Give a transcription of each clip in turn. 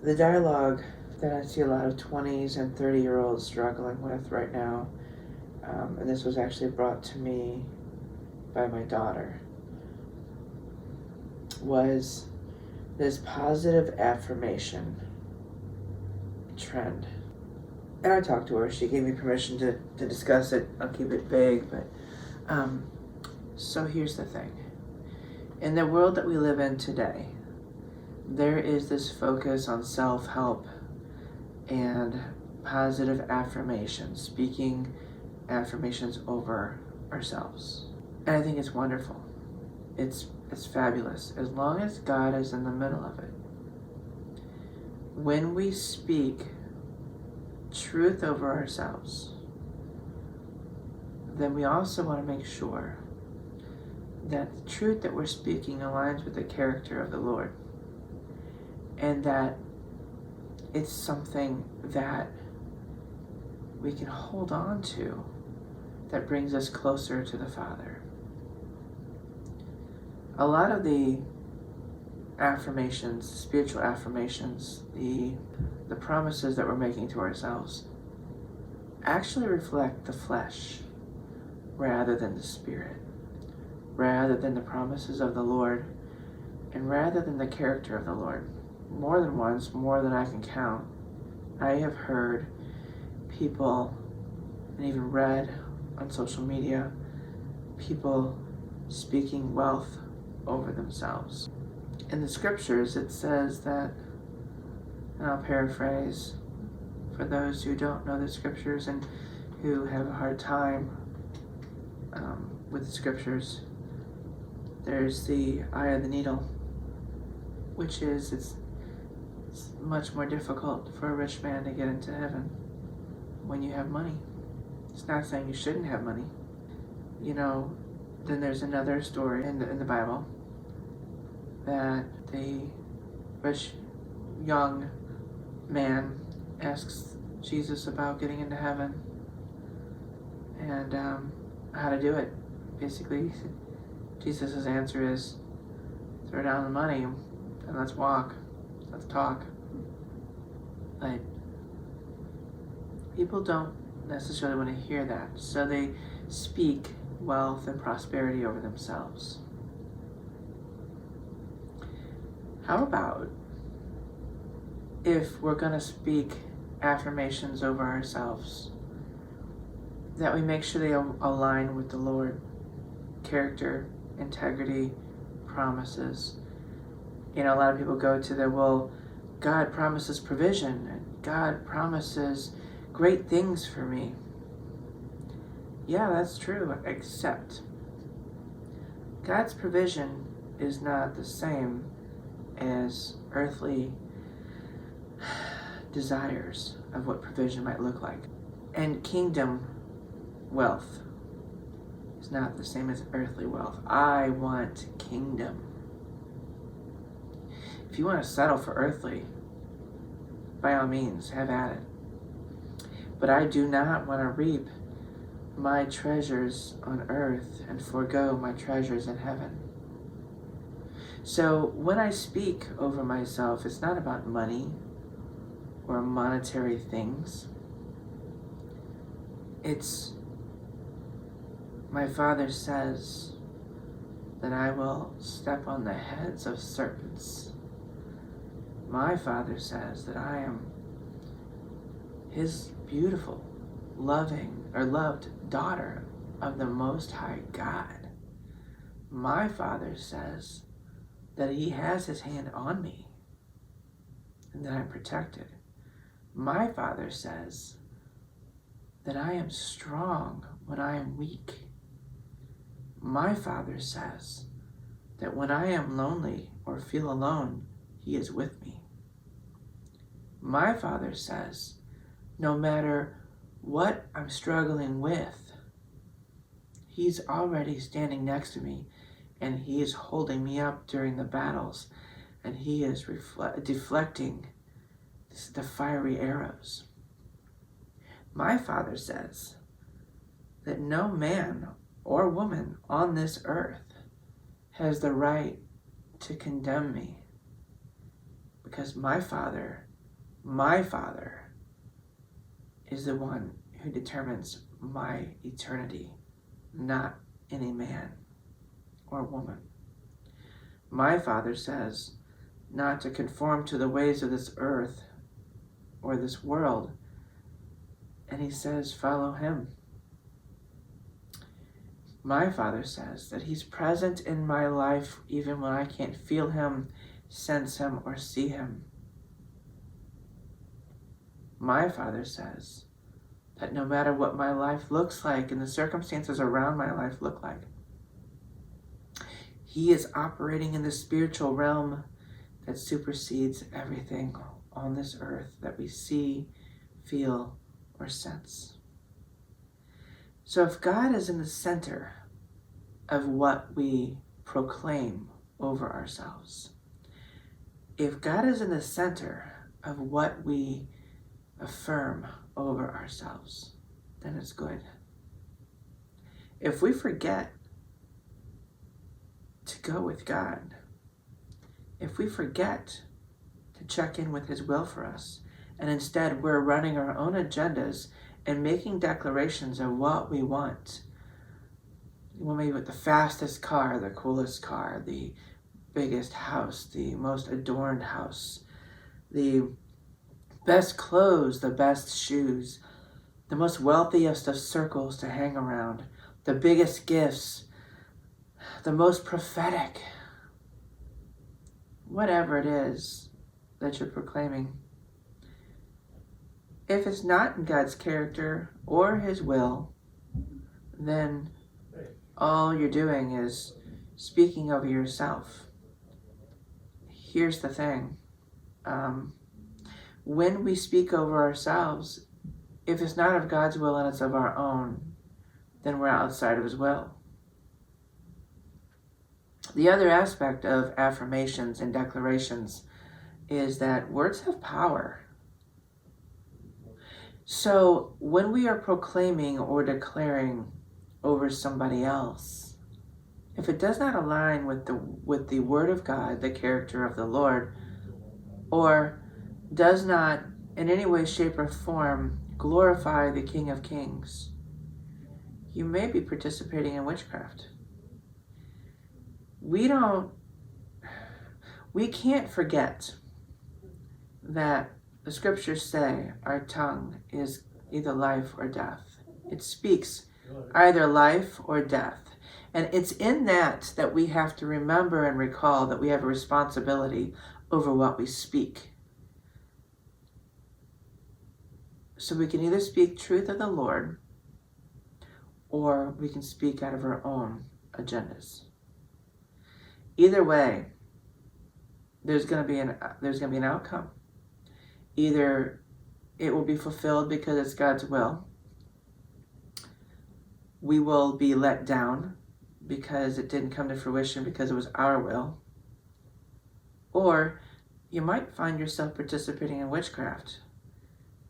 The dialogue that I see a lot of 20s and 30-year-olds struggling with right now, and this was actually brought to me by my daughter, was this positive affirmation trend. And I talked to her. She gave me permission to discuss it. I'll keep it vague, but so here's the thing. In the world that we live in today, there is this focus on self-help and positive affirmations, speaking affirmations over ourselves. And I think it's wonderful. It's fabulous, as long as God is in the middle of it. When we speak truth over ourselves, then we also want to make sure that the truth that we're speaking aligns with the character of the Lord, and that it's something that we can hold on to that brings us closer to the Father. A lot of the affirmations, spiritual affirmations, the promises that we're making to ourselves actually reflect the flesh rather than the spirit, rather than the promises of the Lord, and rather than the character of the Lord. More than once, more than I can count, I have heard people, and even read on social media, people speaking wealth over themselves. In the scriptures, it says that, and I'll paraphrase for those who don't know the scriptures and who have a hard time with the scriptures, there's the eye of the needle, which is it's much more difficult for a rich man to get into heaven when you have money. It's not saying you shouldn't have money. You know, then there's another story in the Bible that the rich young man asks Jesus about getting into heaven and how to do it. Basically, Jesus' answer is, throw down the money and let's walk, let's talk. But people don't necessarily want to hear that, so they speak wealth and prosperity over themselves. How about if we're going to speak affirmations over ourselves, that we make sure they align with the Lord, character, integrity, promises. You know, a lot of people go to the, well, God promises provision, and God promises great things for me. Yeah, that's true, except God's provision is not the same as earthly desires of what provision might look like. And kingdom wealth is not the same as earthly wealth. I want kingdom. If you want to settle for earthly, by all means, have at it. But I do not want to reap my treasures on earth and forego my treasures in heaven. So when I speak over myself, it's not about money or monetary things. It's, my Father says that I will step on the heads of serpents. My Father says that I am His beautiful, loved daughter of the Most High God. My Father says that He has His hand on me and that I'm protected. My Father says that I am strong when I am weak. My Father says that when I am lonely or feel alone, He is with me. My Father says, no matter what I'm struggling with, He's already standing next to me, and He is holding me up during the battles, and He is deflecting the fiery arrows. My Father says that no man or woman on this earth has the right to condemn me, because my Father My Father is the one who determines my eternity, not any man or woman. My Father says not to conform to the ways of this earth or this world, and he says follow him. My Father says that he's present in my life even when I can't feel him, sense him, or see him. My Father says that no matter what my life looks like and the circumstances around my life look like, he is operating in the spiritual realm that supersedes everything on this earth that we see, feel, or sense. So if God is in the center of what we proclaim over ourselves, if God is in the center of what we affirm over ourselves, then it's good. If we forget to go with God, if we forget to check in with his will for us, and instead we're running our own agendas and making declarations of what we want, well, maybe with the fastest car, the coolest car, the biggest house, the most adorned house, the best clothes, the best shoes, the most wealthiest of circles to hang around, the biggest gifts, the most prophetic, whatever it is that you're proclaiming. If it's not in God's character or his will, then all you're doing is speaking over yourself. Here's the thing. When we speak over ourselves, if it's not of God's will and it's of our own, then we're outside of his will. The other aspect of affirmations and declarations is that words have power. So when we are proclaiming or declaring over somebody else, if it does not align with the word of God, the character of the Lord, or does not in any way, shape, or form glorify the King of Kings, you may be participating in witchcraft. We can't forget that the scriptures say our tongue is either life or death. It speaks either life or death. And it's in that we have to remember and recall that we have a responsibility over what we speak. So we can either speak truth of the Lord, or we can speak out of our own agendas. Either way, there's going to be an outcome. Either it will be fulfilled because it's God's will. We will be let down because it didn't come to fruition because it was our will. Or you might find yourself participating in witchcraft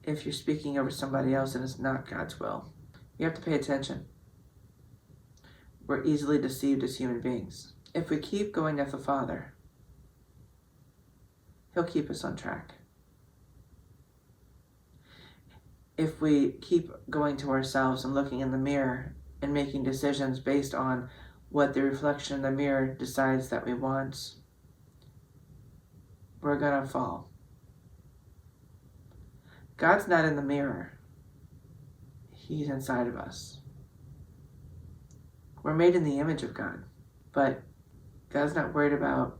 if you're speaking over somebody else and it's not God's will. You have to pay attention. We're easily deceived as human beings. If we keep going with the Father, he'll keep us on track. If we keep going to ourselves and looking in the mirror and making decisions based on what the reflection in the mirror decides that we want, we're going to fall. God's not in the mirror. He's inside of us. We're made in the image of God, but God's not worried about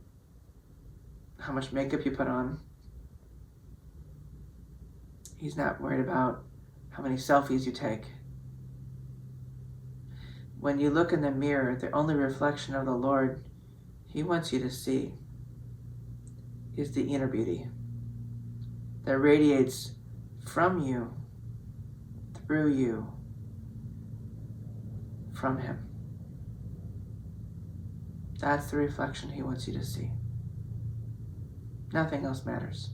how much makeup you put on. He's not worried about how many selfies you take. When you look in the mirror, the only reflection of the Lord he wants you to see is the inner beauty that radiates from you, through you, from him. That's the reflection he wants you to see. Nothing else matters.